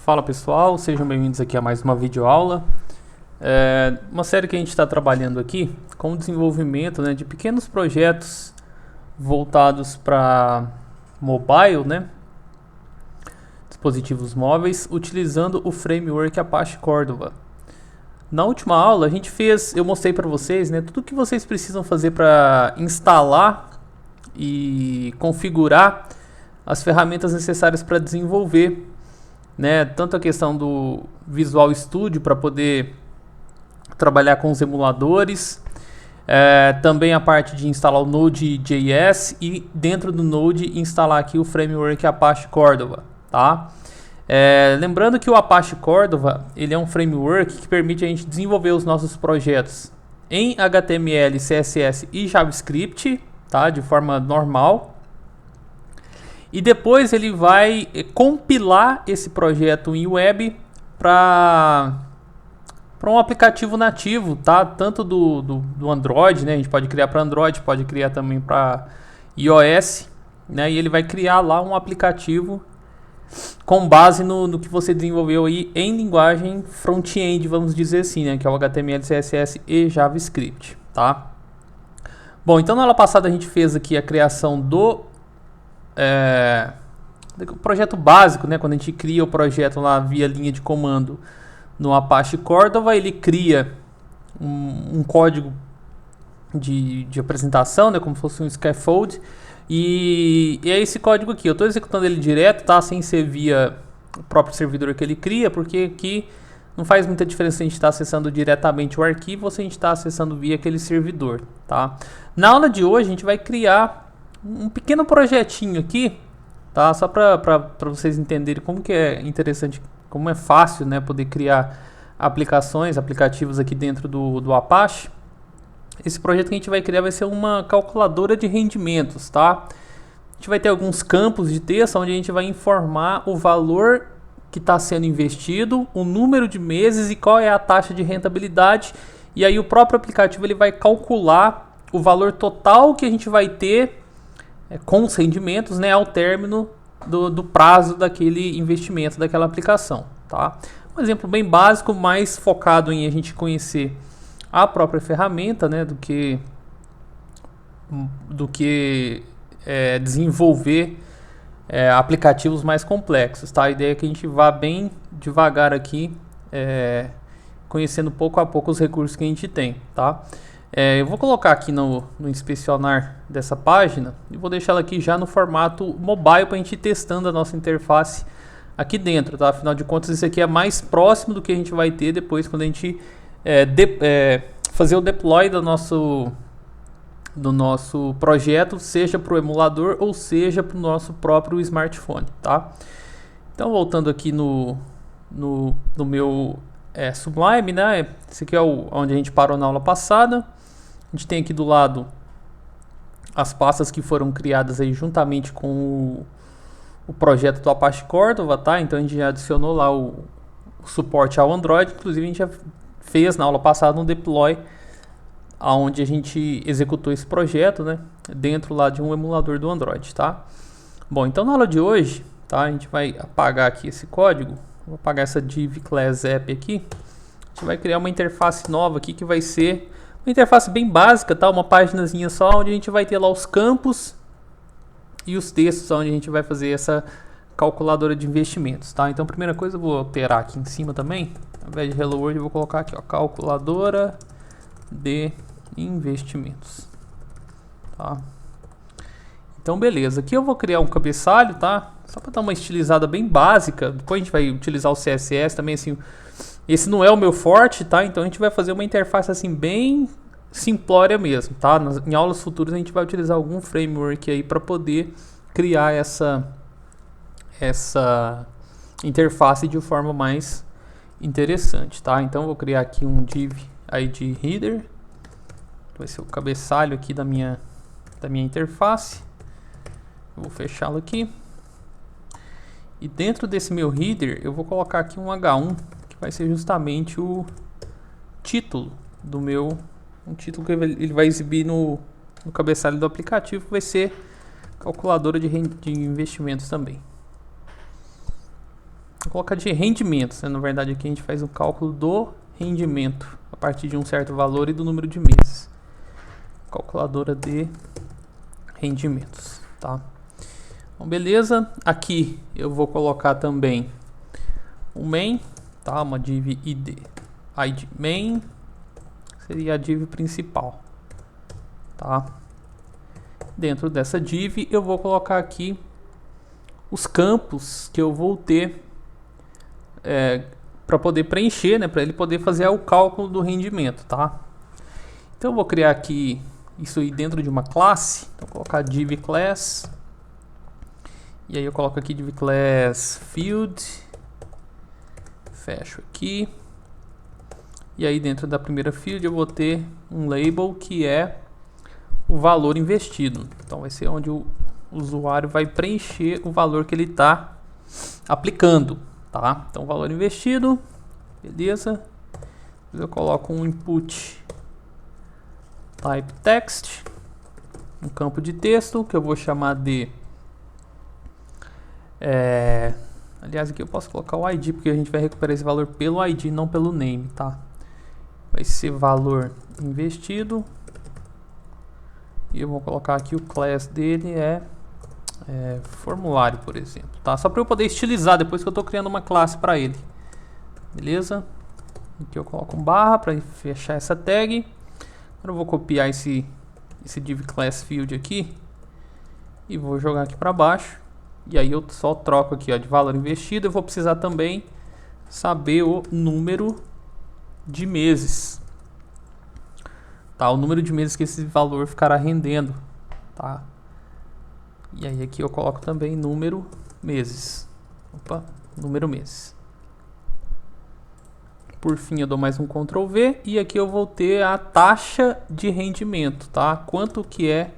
Fala pessoal, sejam bem-vindos aqui a mais uma videoaula. Uma série que a gente está trabalhando aqui com o desenvolvimento, né, de pequenos projetos voltados para mobile, né, dispositivos móveis, utilizando o framework Apache Cordova. Na última aula eu mostrei para vocês, né, tudo que vocês precisam fazer para instalar e configurar as ferramentas necessárias para desenvolver, né, tanto a questão do Visual Studio para poder trabalhar com os emuladores, também a parte de instalar o Node.js e dentro do Node instalar aqui o framework Apache Cordova, tá? Lembrando que o Apache Cordova ele é um framework que permite a gente desenvolver os nossos projetos em HTML, CSS e JavaScript, tá? De forma normal. E depois ele vai compilar esse projeto em web para um aplicativo nativo, tá? Tanto do Android, né? A gente pode criar para Android, pode criar também para iOS, né? E ele vai criar lá um aplicativo com base no que você desenvolveu aí em linguagem front-end, vamos dizer assim, né? Que é o HTML, CSS e JavaScript, tá? Bom, então na aula passada a gente fez aqui a criação do projeto básico, né? Quando a gente cria o projeto lá via linha de comando no Apache Cordova, ele cria um código de apresentação, né? Como se fosse um scaffold. E é esse código aqui. Eu estou executando ele direto, tá? Sem ser via o próprio servidor que ele cria, porque aqui não faz muita diferença se a gente está acessando diretamente o arquivo ou se a gente está acessando via aquele servidor, tá? Na aula de hoje a gente vai criar um pequeno projetinho aqui, tá? Só para vocês entenderem como que é interessante, como é fácil, né, poder criar aplicativos aqui dentro do Apache. Esse projeto que a gente vai criar vai ser uma calculadora de rendimentos, tá? A gente vai ter alguns campos de texto onde a gente vai informar o valor que está sendo investido, o número de meses e qual é a taxa de rentabilidade. E aí o próprio aplicativo ele vai calcular o valor total que a gente vai ter com os rendimentos, né, ao término do prazo daquele investimento, daquela aplicação, tá? Um exemplo bem básico, mais focado em a gente conhecer a própria ferramenta, né, do que desenvolver aplicativos mais complexos, tá? A ideia é que a gente vá bem devagar aqui, conhecendo pouco a pouco os recursos que a gente tem, tá? Eu vou colocar aqui no inspecionar dessa página e vou deixar ela aqui já no formato mobile para a gente ir testando a nossa interface aqui dentro, tá? Afinal de contas, isso aqui é mais próximo do que a gente vai ter depois quando a gente fazer o deploy do nosso projeto, seja para o emulador ou seja para o nosso próprio smartphone, tá? Então, voltando aqui no meu Sublime, né? Esse aqui é onde a gente parou na aula passada. A gente tem aqui do lado as pastas que foram criadas aí juntamente com o projeto do Apache Cordova, tá? Então a gente já adicionou lá o suporte ao Android. Inclusive a gente já fez na aula passada um deploy onde a gente executou esse projeto, né? Dentro lá de um emulador do Android, tá? Bom, então na aula de hoje, tá? A gente vai apagar aqui esse código. Vou apagar essa div class app aqui. A gente vai criar uma interface nova aqui que vai ser uma interface bem básica, tá? Uma paginazinha só onde a gente vai ter lá os campos e os textos onde a gente vai fazer essa calculadora de investimentos, tá? Então, primeira coisa, eu vou alterar aqui em cima também. Ao invés de Hello World, eu vou colocar aqui, ó, calculadora de investimentos, tá? Então, beleza. Aqui eu vou criar um cabeçalho, tá? Só para dar uma estilizada bem básica. Depois a gente vai utilizar o CSS também, assim. Esse não é o meu forte, tá? Então a gente vai fazer uma interface assim bem simplória mesmo, tá? Em aulas futuras a gente vai utilizar algum framework aí para poder criar essa interface de forma mais interessante, tá? Então eu vou criar aqui um div id header. Vai ser o cabeçalho aqui da minha interface. Eu vou fechá-lo aqui. E dentro desse meu header, eu vou colocar aqui um H1, que vai ser justamente o título do meu... Um título que ele vai exibir no cabeçalho do aplicativo, que vai ser calculadora de investimentos também. Vou colocar de rendimentos, né? Na verdade aqui a gente faz o cálculo do rendimento a partir de um certo valor e do número de meses. Calculadora de rendimentos, tá? Então, beleza. Aqui eu vou colocar também o main, tá? Uma div id main, seria a div principal, tá? Dentro dessa div eu vou colocar aqui os campos que eu vou ter para poder preencher, né? Para ele poder fazer o cálculo do rendimento, tá? Então eu vou criar aqui isso aí dentro de uma classe. Então vou colocar div class. E aí eu coloco aqui div class field. Fecho aqui. E aí dentro da primeira field eu vou ter um label que é o valor investido. Então vai ser onde o usuário vai preencher o valor que ele está aplicando, tá? Então valor investido, beleza. Eu coloco um input type text, um campo de texto que eu vou chamar de aliás, aqui eu posso colocar o ID, porque a gente vai recuperar esse valor pelo ID, não pelo name, tá? Vai ser valor investido. E eu vou colocar aqui o class dele formulário, por exemplo, tá? Só para eu poder estilizar depois que eu estou criando uma classe para ele. Beleza? Aqui eu coloco um barra para fechar essa tag. Agora eu vou copiar esse div class field aqui e vou jogar aqui para baixo. E aí eu só troco aqui, ó, de valor investido. Eu vou precisar também saber o número de meses, tá? O número de meses que esse valor ficará rendendo, tá? E aí aqui eu coloco também número meses. Opa, número meses. Por fim eu dou mais um Ctrl V e aqui eu vou ter a taxa de rendimento, tá? Quanto que é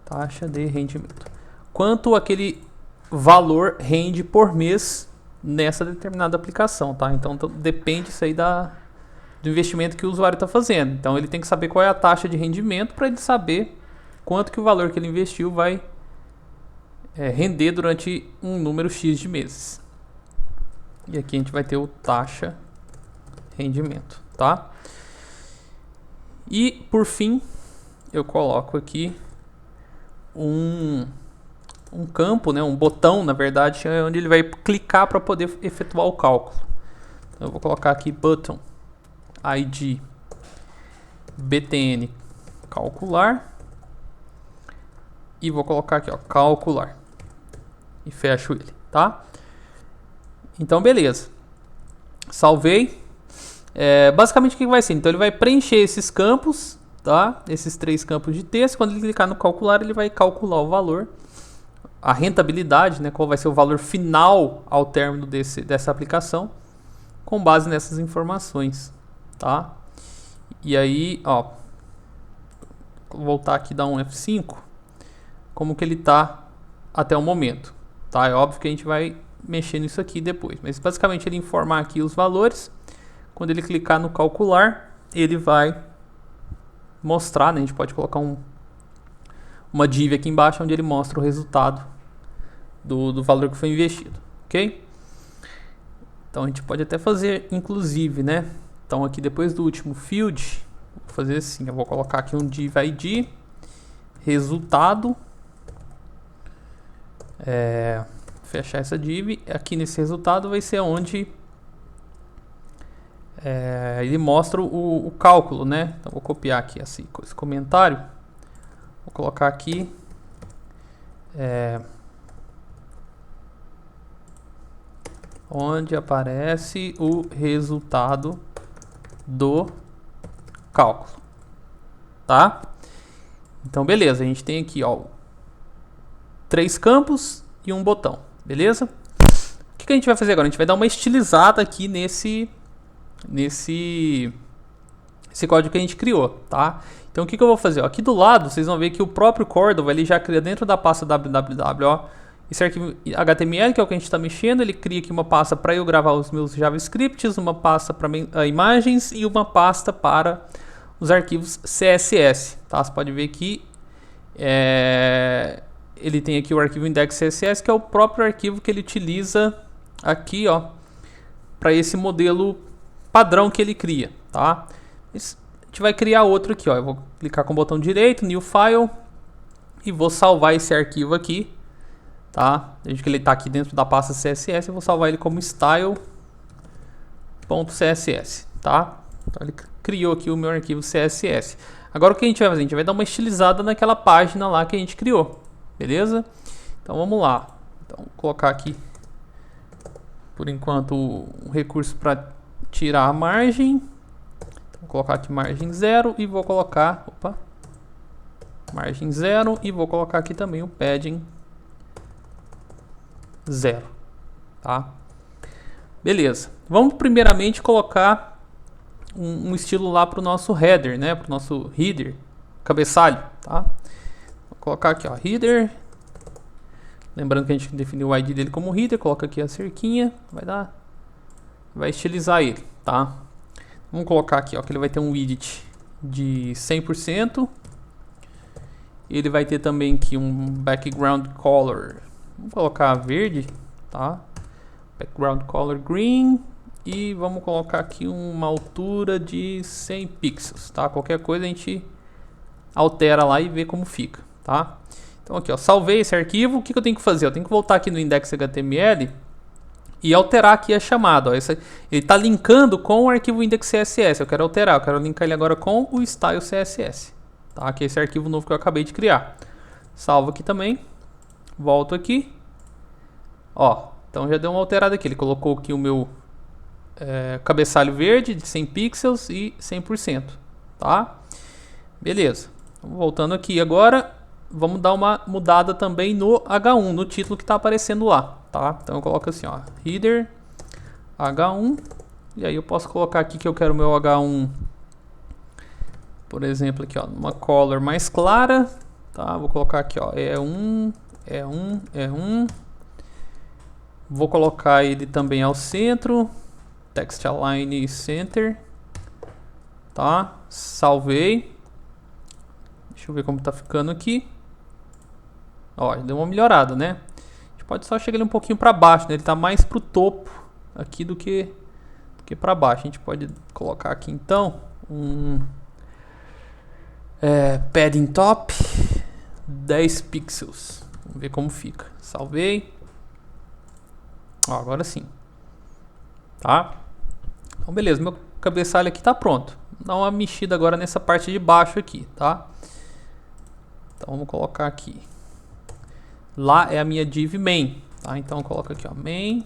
taxa de rendimento? Quanto aquele valor rende por mês nessa determinada aplicação, tá? Então depende isso aí do investimento que o usuário está fazendo. Então ele tem que saber qual é a taxa de rendimento para ele saber quanto que o valor que ele investiu vai render durante um número X de meses. E aqui a gente vai ter o taxa rendimento, tá? E por fim eu coloco aqui um campo, né, um botão, na verdade, onde ele vai clicar para poder efetuar o cálculo. Então, eu vou colocar aqui button id btn calcular e vou colocar aqui, ó, calcular e fecho ele, tá? Então beleza, salvei. Basicamente o que vai ser? Então ele vai preencher esses campos, tá? Esses 3 campos de texto. Quando ele clicar no calcular, ele vai calcular o valor, a rentabilidade, né? Qual vai ser o valor final ao término dessa aplicação, com base nessas informações, tá? E aí, ó, vou voltar aqui e dar um F5, como que ele tá até o momento, tá? É óbvio que a gente vai mexer nisso aqui depois, mas basicamente ele informar aqui os valores. Quando ele clicar no calcular, ele vai mostrar, né? A gente pode colocar uma div aqui embaixo onde ele mostra o resultado do valor que foi investido, ok? Então a gente pode até fazer inclusive, né? Então aqui depois do último field, vou fazer assim, eu vou colocar aqui um div id resultado, fechar essa div. Aqui nesse resultado vai ser onde ele mostra o cálculo, né? Então vou copiar aqui esse comentário, vou colocar aqui onde aparece o resultado do cálculo, tá? Então beleza, a gente tem aqui, ó, 3 campos e um botão, beleza? O que a gente vai fazer agora? A gente vai dar uma estilizada aqui nesse código que a gente criou, tá? Então o que eu vou fazer? Ó, aqui do lado vocês vão ver que o próprio Cordova ele já cria dentro da pasta www, ó, esse arquivo HTML, que é o que a gente está mexendo. Ele cria aqui uma pasta para eu gravar os meus JavaScripts, uma pasta para imagens e uma pasta para os arquivos CSS, tá? Você pode ver que ele tem aqui o arquivo index.css, que é o próprio arquivo que ele utiliza aqui, ó, para esse modelo padrão que ele cria, tá? A gente vai criar outro aqui, ó. Eu vou clicar com o botão direito, New File, e vou salvar esse arquivo aqui, tá? Desde que ele está aqui dentro da pasta CSS, eu vou salvar ele como style.css, tá? Então ele criou aqui o meu arquivo CSS. Agora o que a gente vai fazer? A gente vai dar uma estilizada naquela página lá que a gente criou, beleza? Então vamos lá. Então vou colocar aqui, por enquanto, um recurso para tirar a margem. Então, vou colocar aqui margem 0 e vou colocar, margem 0 e vou colocar aqui também o padding 0, tá? Beleza. Vamos primeiramente colocar um estilo lá para o nosso header, né? Para o nosso header, cabeçalho, tá? Vou colocar aqui, ó, header. Lembrando que a gente definiu o ID dele como header, coloca aqui a cerquinha, vai estilizar ele, tá? Vamos colocar aqui, ó, que ele vai ter um width de 100%. Ele vai ter também aqui um background color. Vamos colocar verde, tá? Background color green. E vamos colocar aqui uma altura de 100 pixels, tá? Qualquer coisa a gente altera lá e vê como fica, tá? Então aqui, ó, salvei esse arquivo. O que eu tenho que fazer? Eu tenho que voltar aqui no index.html e alterar aqui a chamada, ó. Ele está linkando com o arquivo index.css. Eu quero alterar, eu quero linkar ele agora com o style.css, tá? Que é esse arquivo novo que eu acabei de criar. Salvo aqui também. Volto aqui. Ó, então já deu uma alterada aqui. Ele colocou aqui o meu cabeçalho verde de 100 pixels e 100%, tá? Beleza. Voltando aqui agora, vamos dar uma mudada também no H1, no título que está aparecendo lá, tá? Então eu coloco assim, ó, header H1, e aí eu posso colocar aqui que eu quero o meu H1, por exemplo, aqui, ó, uma color mais clara, tá? Vou colocar aqui, ó, E1. Vou colocar ele também ao centro, text align center, tá? Salvei. Deixa eu ver como tá ficando aqui. Ó, deu uma melhorada, né? A gente pode só chegar ele um pouquinho para baixo, né? Ele tá mais pro topo aqui do que para baixo. A gente pode colocar aqui então padding top 10 pixels. Vamos ver como fica. Salvei. Ó, agora sim. Tá? Então beleza, meu cabeçalho aqui tá pronto. Vou dar uma mexida agora nessa parte de baixo aqui, tá? Então vamos colocar aqui. Lá é a minha div main, tá? Então eu coloco aqui, ó, main.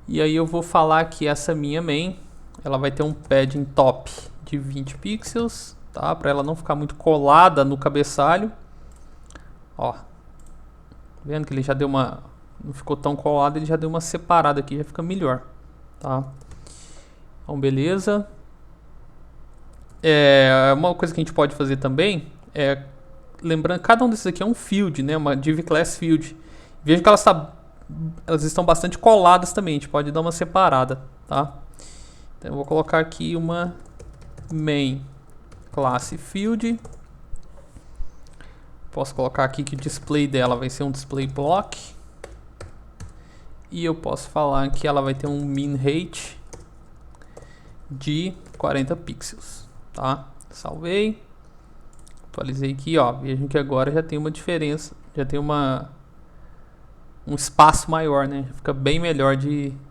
E aí eu vou falar que essa minha main, ela vai ter um padding top de 20 pixels, tá? Para ela não ficar muito colada no cabeçalho. Ó. Vendo que ele já deu uma, não ficou tão colado, ele já deu uma separada aqui, já fica melhor, tá? Então beleza. Uma coisa que a gente pode fazer também é, lembrando, cada um desses aqui é um field, né? Uma div class field. Veja que elas estão bastante coladas também. A gente pode dar uma separada, tá? Então eu vou colocar aqui uma main class field. Posso colocar aqui que o display dela vai ser um display block. E eu posso falar que ela vai ter um min height de 40 pixels, tá? Salvei. Atualizei aqui, ó. Vejam que agora já tem uma diferença, já tem um espaço maior, né? Fica bem melhor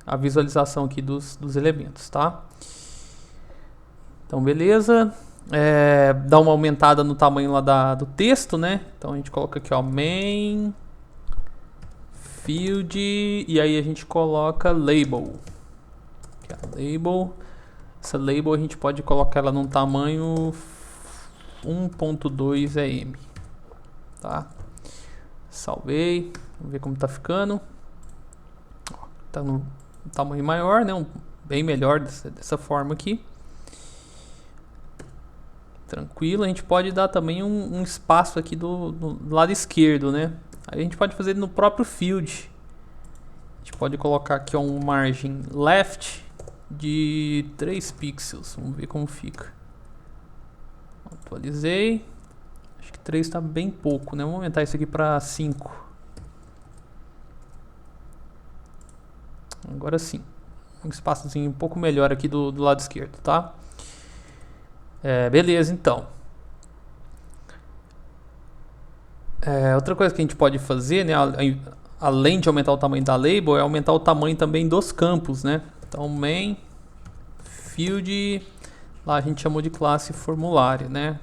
a visualização aqui dos elementos, tá? Então, beleza. Dá uma aumentada no tamanho lá do texto, né? Então a gente coloca aqui, ó, main field, e aí a gente coloca label. Aqui, ó, label. Essa label a gente pode colocar ela num tamanho 1.2 em, tá? Salvei. Vamos ver como tá ficando. Ó, tá no tamanho maior, né? Bem melhor dessa forma aqui. Tranquilo. A gente pode dar também um espaço aqui do lado esquerdo, né? Aí a gente pode fazer no próprio field. A gente pode colocar aqui, ó, uma margem left de 3 pixels. Vamos ver como fica. Atualizei. Acho que 3 está bem pouco, né? Vamos aumentar isso aqui para 5. Agora sim. Um espaçozinho um pouco melhor aqui do lado esquerdo, tá? Beleza, então. Outra coisa que a gente pode fazer, né, além de aumentar o tamanho da label, é aumentar o tamanho também dos campos, né? Então, main, field, lá a gente chamou de classe formulário, né?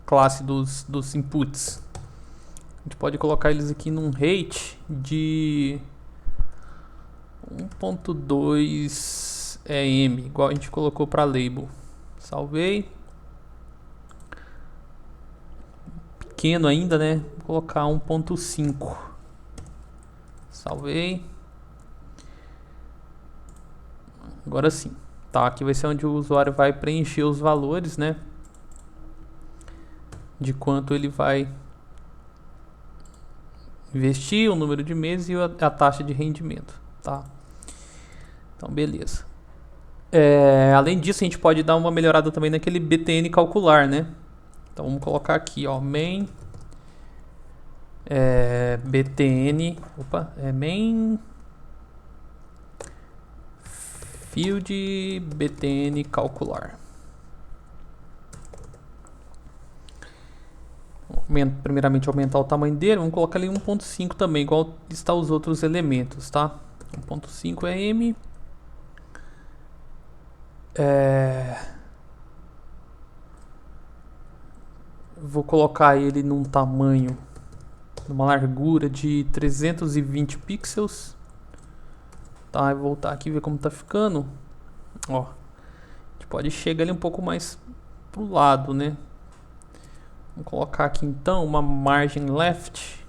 Classe dos inputs. A gente pode colocar eles aqui num rate de 1.2 EM, igual a gente colocou para label. Salvei. Pequeno ainda, né? Vou colocar 1.5. Salvei. Agora sim. Tá, aqui vai ser onde o usuário vai preencher os valores, né? De quanto ele vai investir, o número de meses e a taxa de rendimento, tá? Então, beleza. Além disso, a gente pode dar uma melhorada também naquele BTN calcular, né? Então, vamos colocar aqui, ó, main BTN, main field BTN calcular. Primeiramente aumentar o tamanho dele, vamos colocar ali 1.5 também, igual está os outros elementos, tá? 1.5 é M. Vou colocar ele num tamanho, numa largura de 320 pixels. Tá, vou voltar aqui e ver como tá ficando. Ó, a gente pode chegar ali um pouco mais pro lado, né? Vamos colocar aqui então uma margin left.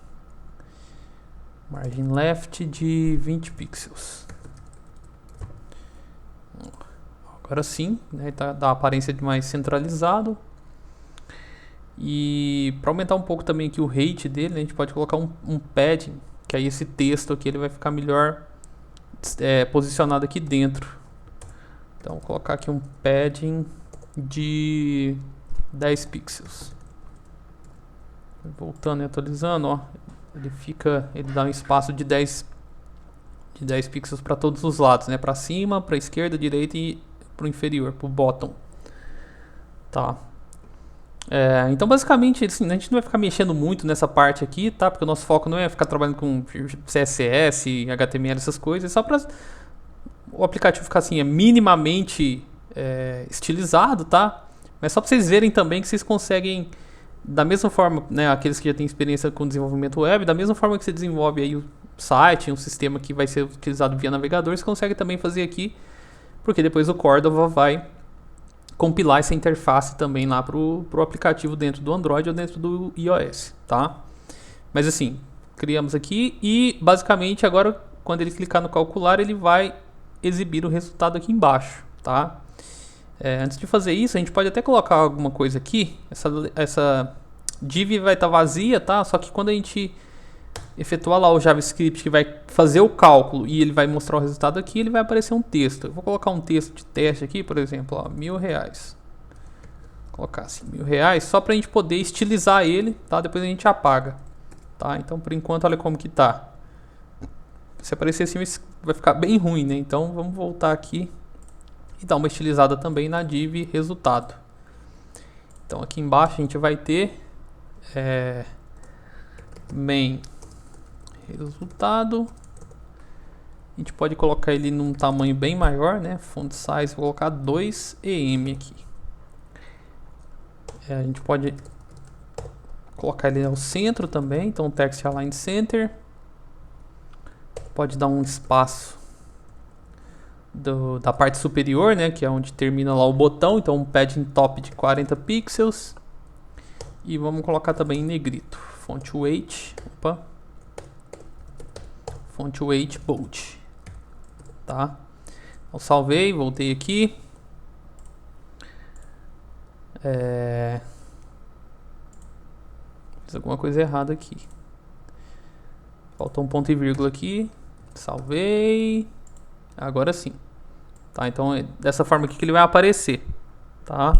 Margin left de 20 pixels. Agora sim, né, dá a aparência de mais centralizado. E para aumentar um pouco também aqui o rate dele, né, a gente pode colocar um padding, que aí esse texto aqui ele vai ficar melhor posicionado aqui dentro. Então vou colocar aqui um padding de 10 pixels. Voltando e atualizando, ó, ele dá um espaço de 10 pixels para todos os lados, né? Para cima, para esquerda, direita e para o inferior, para o bottom. Tá. Então basicamente assim, a gente não vai ficar mexendo muito nessa parte aqui, tá? Porque o nosso foco não é ficar trabalhando com CSS, HTML, essas coisas, é só para o aplicativo ficar assim, minimamente estilizado, tá? Mas só para vocês verem também que vocês conseguem, da mesma forma, né, aqueles que já têm experiência com desenvolvimento web, da mesma forma que você desenvolve aí o site, um sistema que vai ser utilizado via navegador, você consegue também fazer aqui, porque depois o Cordova vai compilar essa interface também lá pro aplicativo dentro do Android ou dentro do iOS, tá? Mas assim, criamos aqui e basicamente agora quando ele clicar no calcular ele vai exibir o resultado aqui embaixo, tá? Antes de fazer isso, a gente pode até colocar alguma coisa aqui. Essa div vai estar vazia, tá? Só que quando a gente efetuar lá o JavaScript que vai fazer o cálculo e ele vai mostrar o resultado aqui, ele vai aparecer um texto. Eu vou colocar um texto de teste aqui, por exemplo, ó, R$1.000. Vou colocar assim, R$1.000, só para a gente poder estilizar ele, tá? Depois a gente apaga, tá? Então, por enquanto, olha como que tá. Se aparecer assim, vai ficar bem ruim, né? Então, vamos voltar aqui e dar uma estilizada também na div resultado. Então, aqui embaixo a gente vai ter main resultado. A gente pode colocar ele num tamanho bem maior, né? Font size, vou colocar 2 EM aqui. A gente pode colocar ele ao centro também, então text align center. Pode dar um espaço da parte superior, né? Que é onde termina lá o botão, então um padding top de 40 pixels. E vamos colocar também em negrito. Font weight, font weight bold, tá? Então salvei, voltei aqui. Fiz alguma coisa errada aqui. Faltou um ponto e vírgula aqui. Salvei. Agora sim. Tá, então é dessa forma aqui que ele vai aparecer, tá?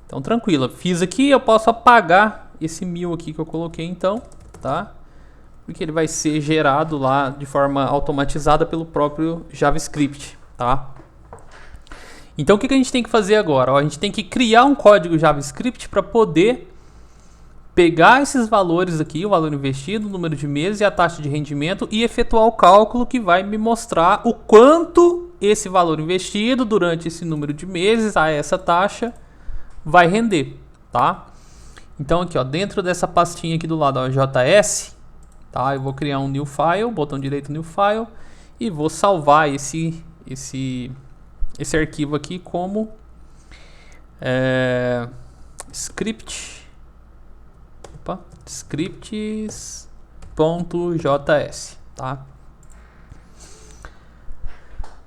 Então tranquilo. Fiz aqui, eu posso apagar esse 1000 aqui que eu coloquei então, tá? porque ele vai ser gerado lá de forma automatizada pelo próprio JavaScript, tá? Então o que a gente tem que fazer agora? A gente tem que criar um código JavaScript para poder pegar esses valores aqui, o valor investido, o número de meses e a taxa de rendimento e efetuar o cálculo que vai me mostrar o quanto esse valor investido durante esse número de meses a essa taxa vai render, tá? Então aqui, ó, dentro dessa pastinha aqui do lado, ó, JS, tá? Eu vou criar um new file, botão direito new file e vou salvar esse arquivo aqui como scripts.js, tá?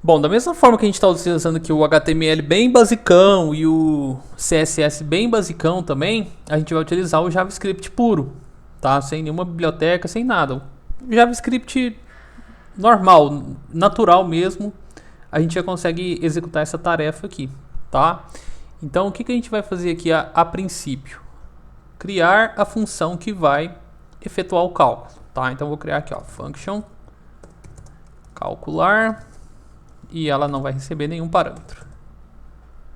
Bom, da mesma forma que a gente está utilizando aqui o HTML bem basicão e o CSS bem basicão também, a gente vai utilizar o JavaScript puro, tá? Sem nenhuma biblioteca, sem nada. O JavaScript normal, natural mesmo, a gente já consegue executar essa tarefa aqui, tá? Então, o que a gente vai fazer aqui a princípio? Criar a função que vai efetuar o cálculo, tá? Então, eu vou criar aqui, ó, function calcular e ela não vai receber nenhum parâmetro,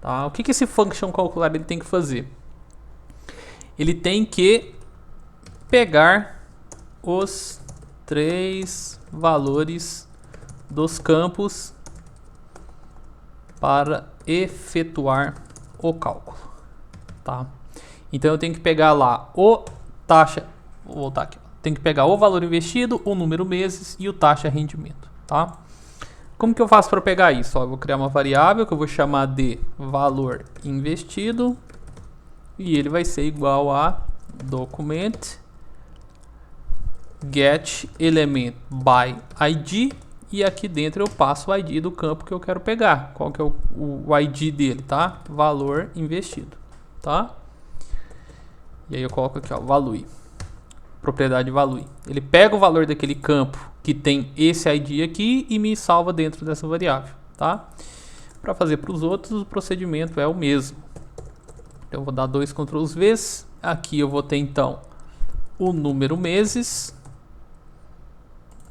tá? O que esse function calcular ele tem que fazer? Ele tem que pegar os 3 valores dos campos para efetuar o cálculo, tá? Então eu tenho que pegar lá o taxa, vou voltar aqui, tem que pegar o valor investido, o número meses e o taxa rendimento, tá? Como que eu faço para pegar isso? Ó, eu vou criar uma variável que eu vou chamar de valor investido e ele vai ser igual a document get element by id e aqui dentro eu passo o ID do campo que eu quero pegar. Qual que é o ID dele, tá? Valor investido, tá? E aí eu coloco aqui, ó, value, propriedade value. Ele pega o valor daquele campo que tem esse ID aqui e me salva dentro dessa variável, tá? Para fazer para os outros, o procedimento é o mesmo. Então eu vou dar 2 Ctrl Vs. Aqui eu vou ter então o número meses.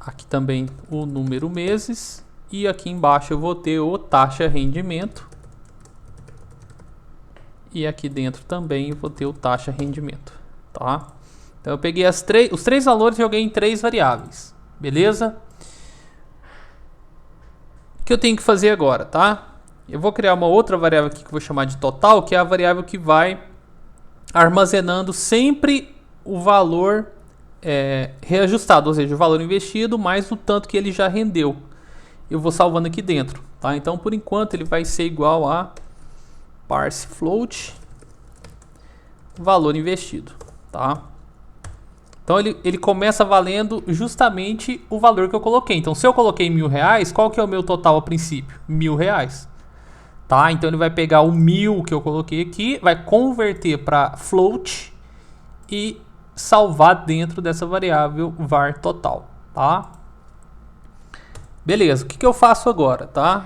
Aqui também o número meses. E aqui embaixo eu vou ter o taxa rendimento. E aqui dentro também eu vou ter o taxa rendimento, tá? Então eu peguei os 3 valores e joguei em 3 variáveis, beleza? O que eu tenho que fazer agora, tá? Eu vou criar uma outra variável aqui que eu vou chamar de total, que é a variável que vai armazenando sempre o valor reajustado, ou seja, o valor investido mais o tanto que ele já rendeu. Eu vou salvando aqui dentro, tá? Então por enquanto ele vai ser igual a parse float valor investido, tá? Então ele começa valendo justamente o valor que eu coloquei. Então se eu coloquei R$1.000, qual que é o meu total a princípio? R$1.000, tá? Então ele vai pegar o 1.000 que eu coloquei aqui, vai converter para float e salvar dentro dessa variável var total, tá? Beleza, o que eu faço agora, tá?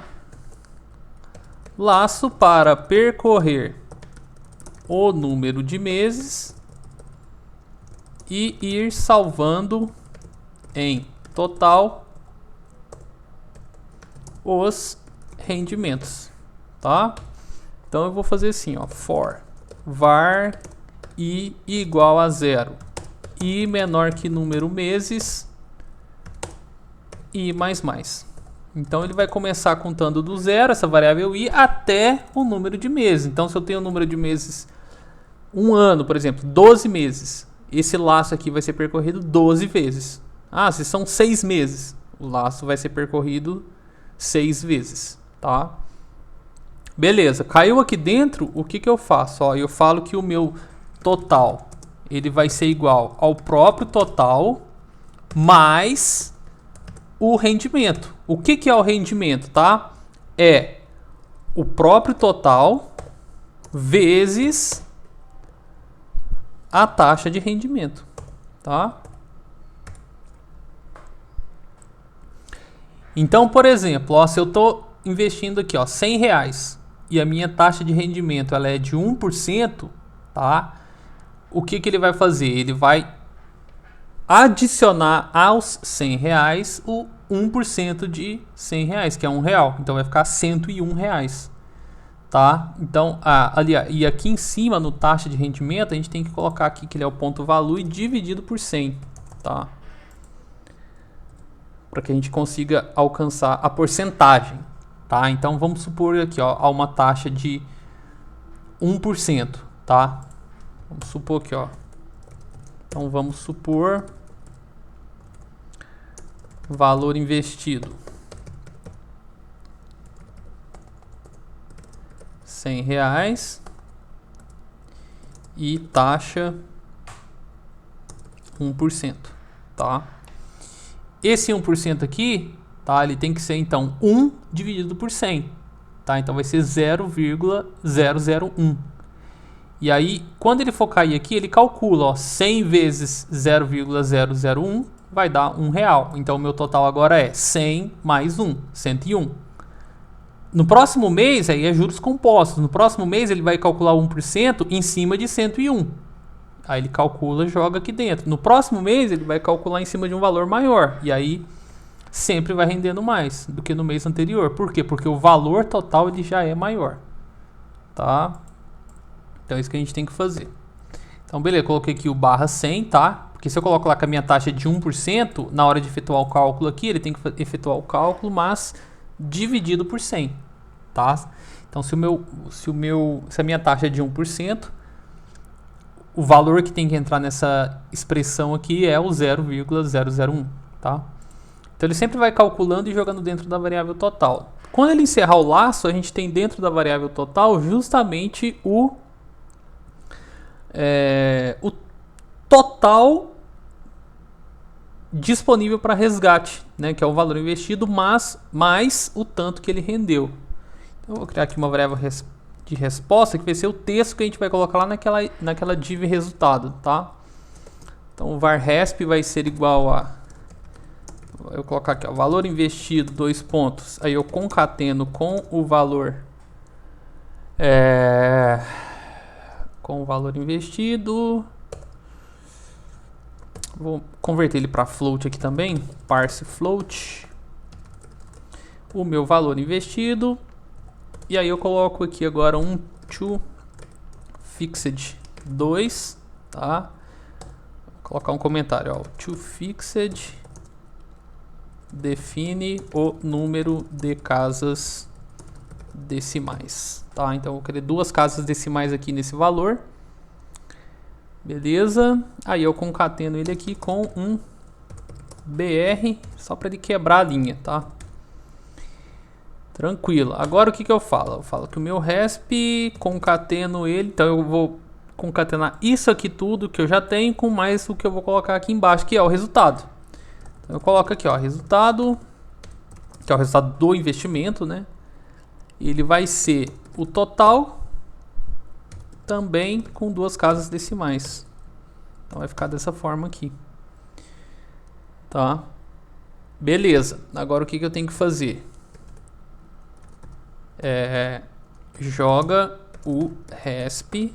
Laço para percorrer o número de meses e ir salvando em total os rendimentos, tá? Então eu vou fazer assim, ó, for var i igual a 0 e menor que número meses e mais. Então ele vai começar contando do 0, essa variável i, até o número de meses. Então se eu tenho o número de meses, um ano, por exemplo, 12 meses, esse laço aqui vai ser percorrido 12 vezes. Ah, se são 6 meses, o laço vai ser percorrido 6 vezes, tá? Beleza, caiu aqui dentro, o que eu faço? Ó, eu falo que o meu total, ele vai ser igual ao próprio total, mais o rendimento. O que é o rendimento, tá? É o próprio total vezes a taxa de rendimento, tá? Então, por exemplo, ó, se eu estou investindo aqui, ó, R$100 e a minha taxa de rendimento ela é de 1%, tá? O que ele vai fazer? Ele vai adicionar aos R$100 o 1% de R$100, que é R$1. Então vai ficar R$101. Tá? Então, e aqui em cima, no taxa de rendimento, a gente tem que colocar aqui que ele é o ponto valor e dividido por 100. Tá? Para que a gente consiga alcançar a porcentagem. Tá? Então, vamos supor aqui, ó, há uma taxa de 1%. Tá? Vamos supor aqui, ó. Então, vamos supor valor investido R$100 e taxa 1%, tá? Esse 1% aqui, tá? Ele tem que ser então 1 dividido por 100, tá? Então vai ser 0,001. E aí, quando ele for cair aqui, ele calcula, ó, 100 vezes 0,001 vai dar R$1. Então o meu total agora é 100 mais 1, 101. No próximo mês, aí é juros compostos. No próximo mês ele vai calcular 1% em cima de 101. Aí ele calcula e joga aqui dentro. No próximo mês ele vai calcular em cima de um valor maior. E aí sempre vai rendendo mais do que no mês anterior. Por quê? Porque o valor total ele já é maior. Tá? Então é isso que a gente tem que fazer. Então beleza, coloquei aqui o barra 100, tá? Porque se eu coloco lá com a minha taxa de 1%, na hora de efetuar o cálculo aqui, ele tem que efetuar o cálculo, mas dividido por 100, tá? Então se a minha taxa é de 1%, o valor que tem que entrar nessa expressão aqui é o 0,001, tá? Então ele sempre vai calculando e jogando dentro da variável total. Quando ele encerrar o laço, a gente tem dentro da variável total justamente o total disponível para resgate, né, que é o valor investido, mas mais o tanto que ele rendeu. Então, eu vou criar aqui uma variável de resposta que vai ser o texto que a gente vai colocar lá naquela div resultado, tá? Então o var resp vai ser igual a, eu vou colocar aqui, ó, valor investido, 2 pontos, aí eu concateno com o valor investido. Vou converter ele para float aqui também, parse float, o meu valor investido, e aí eu coloco aqui agora um toFixed 2, tá? Vou colocar um comentário, ó, toFixed define o número de casas decimais, tá? Então eu vou querer 2 casas decimais aqui nesse valor. Beleza, aí eu concateno ele aqui com um BR, só para ele quebrar a linha, tá? Tranquilo. Agora o que eu falo? Eu falo que o meu resp, concateno ele, então eu vou concatenar isso aqui tudo que eu já tenho com mais o que eu vou colocar aqui embaixo, que é o resultado. Então eu coloco aqui, ó, resultado, que é o resultado do investimento, né? Ele vai ser o total também com 2 casas decimais. Então vai ficar dessa forma aqui. Tá? Beleza. Agora o que eu tenho que fazer? Joga o resp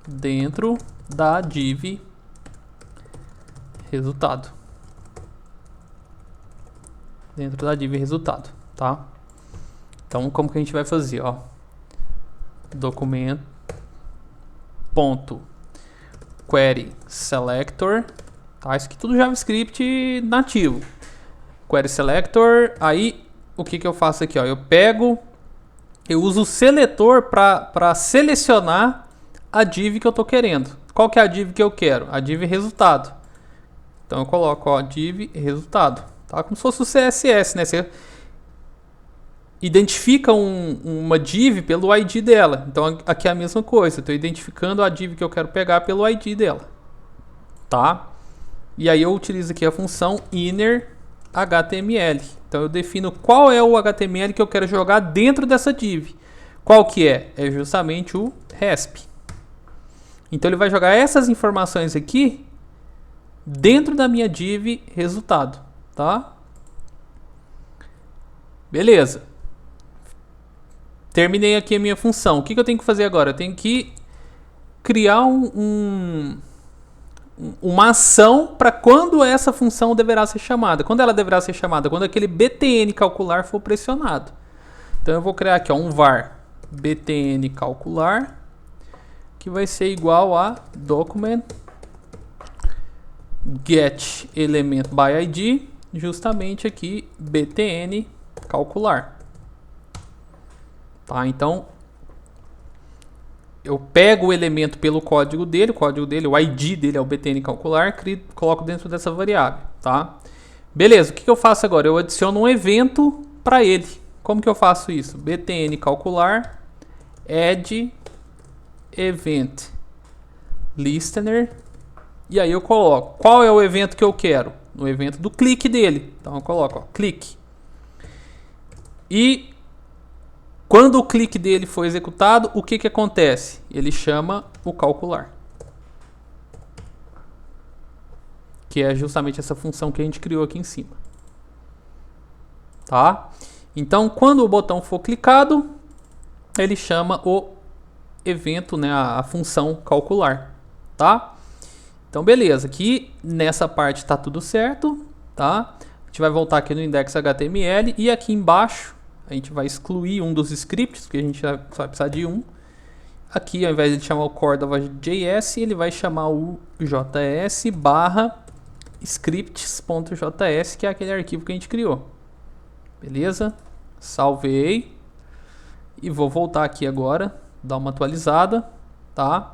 dentro da div resultado. Dentro da div resultado, tá? Então como que a gente vai fazer, ó? Documento ponto query selector, tá? Isso aqui tudo JavaScript nativo. Query selector, aí o que eu faço aqui, ó? Eu uso o seletor para selecionar a div que eu tô querendo. Qual que é a div que eu quero? A div resultado. Então eu coloco, ó, div resultado, tá? Como se fosse o CSS, né? Você identifica uma div pelo ID dela. Então aqui é a mesma coisa. Estou identificando a div que eu quero pegar pelo ID dela, tá? E aí eu utilizo aqui a função inner HTML. Então eu defino qual é o HTML que eu quero jogar dentro dessa div. Qual que é? É justamente o resp. Então ele vai jogar essas informações aqui dentro da minha div resultado, tá? Beleza. Terminei aqui a minha função. O que eu tenho que fazer agora? Eu tenho que criar um uma ação para quando essa função deverá ser chamada. Quando ela deverá ser chamada? Quando aquele btn calcular for pressionado. Então eu vou criar aqui, ó, um var btn calcular, que vai ser igual a document get element by id, justamente aqui btn calcular. Tá? Então eu pego o elemento pelo código dele, o ID dele é o btn calcular, coloco dentro dessa variável, tá? Beleza, o que eu faço agora? Eu adiciono um evento para ele. Como que eu faço isso? btn calcular add event listener, e aí eu coloco qual é o evento que eu quero? O evento do clique dele. Então eu coloco, ó, clique. E quando o clique dele for executado, o que acontece? Ele chama o calcular, que é justamente essa função que a gente criou aqui em cima. Tá? Então, quando o botão for clicado, ele chama o evento, né, a função calcular. Tá? Então, beleza. Aqui nessa parte está tudo certo. Tá? A gente vai voltar aqui no index.html e aqui embaixo a gente vai excluir um dos scripts, porque a gente só vai precisar de um. Aqui, ao invés de chamar o Cordova.js, ele vai chamar o js barra scripts.js, que é aquele arquivo que a gente criou. Beleza? Salvei. E vou voltar aqui agora, dar uma atualizada, tá?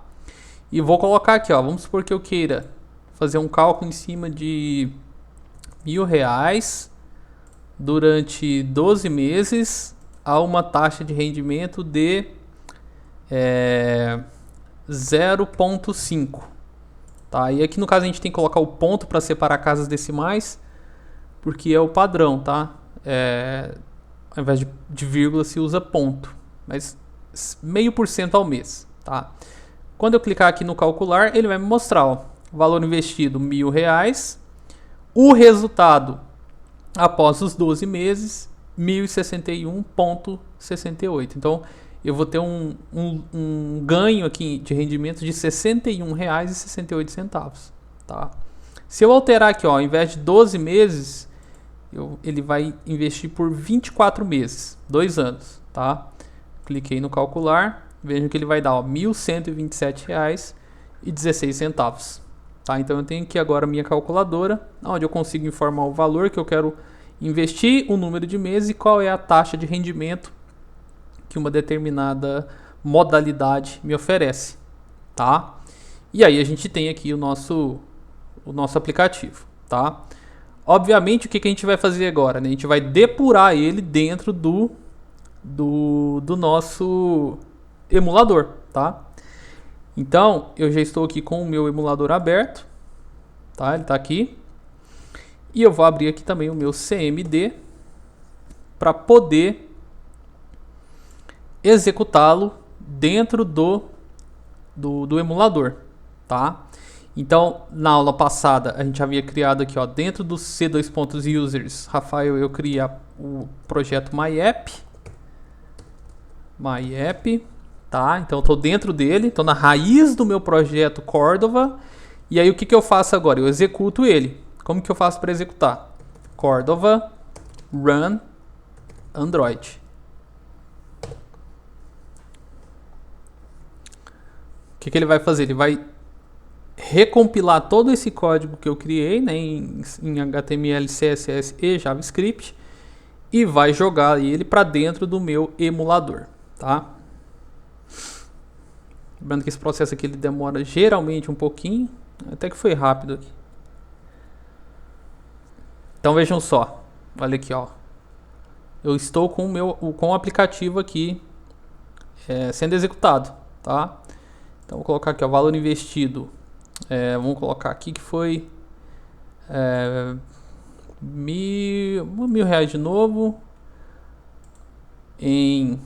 E vou colocar aqui, ó, vamos supor que eu queira fazer um cálculo em cima de R$1.000 durante 12 meses a uma taxa de rendimento de 0,5. Tá? E aqui no caso a gente tem que colocar o ponto para separar casas decimais, porque é o padrão, tá? Ao invés de vírgula se usa ponto, mas 0,5% ao mês, tá? Quando eu clicar aqui no calcular, ele vai me mostrar, ó, o valor investido R$1.000, o resultado após os 12 meses, 1.061,68. Então, eu vou ter um ganho aqui de rendimento de R$61,68. Tá? Se eu alterar aqui, ó, ao invés de 12 meses, ele vai investir por 24 meses, 2 anos. Tá? Cliquei no calcular, vejam que ele vai dar R$1.127,16. Tá? Então eu tenho aqui agora a minha calculadora, onde eu consigo informar o valor que eu quero investir, o número de meses e qual é a taxa de rendimento que uma determinada modalidade me oferece. Tá? E aí a gente tem aqui o nosso aplicativo. Tá? Obviamente, o que a gente vai fazer agora? Né? A gente vai depurar ele dentro do nosso emulador. Tá? Então, eu já estou aqui com o meu emulador aberto, tá? Ele está aqui. E eu vou abrir aqui também o meu CMD para poder executá-lo dentro do emulador, tá? Então, na aula passada, a gente havia criado aqui, ó, dentro do C2.users, Rafael, eu criei o projeto MyApp. Tá? Então eu estou dentro dele, estou na raiz do meu projeto Cordova. E aí o que eu faço agora? Eu executo ele. Como que eu faço para executar? Cordova run Android. O que ele vai fazer? Ele vai recompilar todo esse código que eu criei, né, em HTML, CSS e JavaScript, e vai jogar ele para dentro do meu emulador. Tá? Lembrando que esse processo aqui ele demora geralmente um pouquinho, até que foi rápido aqui. Então vejam só, olha aqui, ó. Eu estou com o aplicativo aqui sendo executado, tá? Então vou colocar aqui, ó, o valor investido. Vamos colocar aqui que foi R$1.000 de novo em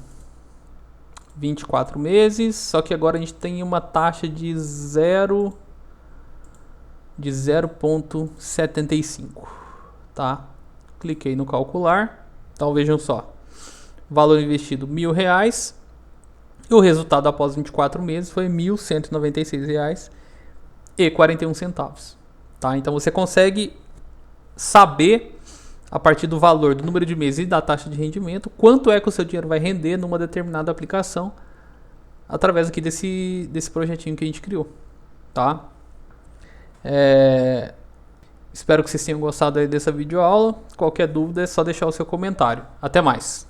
24 meses, só que agora a gente tem uma taxa de 0,75, tá? Cliquei no calcular. Então vejam só, valor investido R$1.000 e o resultado após 24 meses foi R$1.196,16. e 41 centavos. Tá? Então você consegue saber, a partir do valor do número de meses e da taxa de rendimento, quanto é que o seu dinheiro vai render numa determinada aplicação, através aqui desse projetinho que a gente criou. Tá? Espero que vocês tenham gostado aí dessa videoaula. Qualquer dúvida é só deixar o seu comentário. Até mais!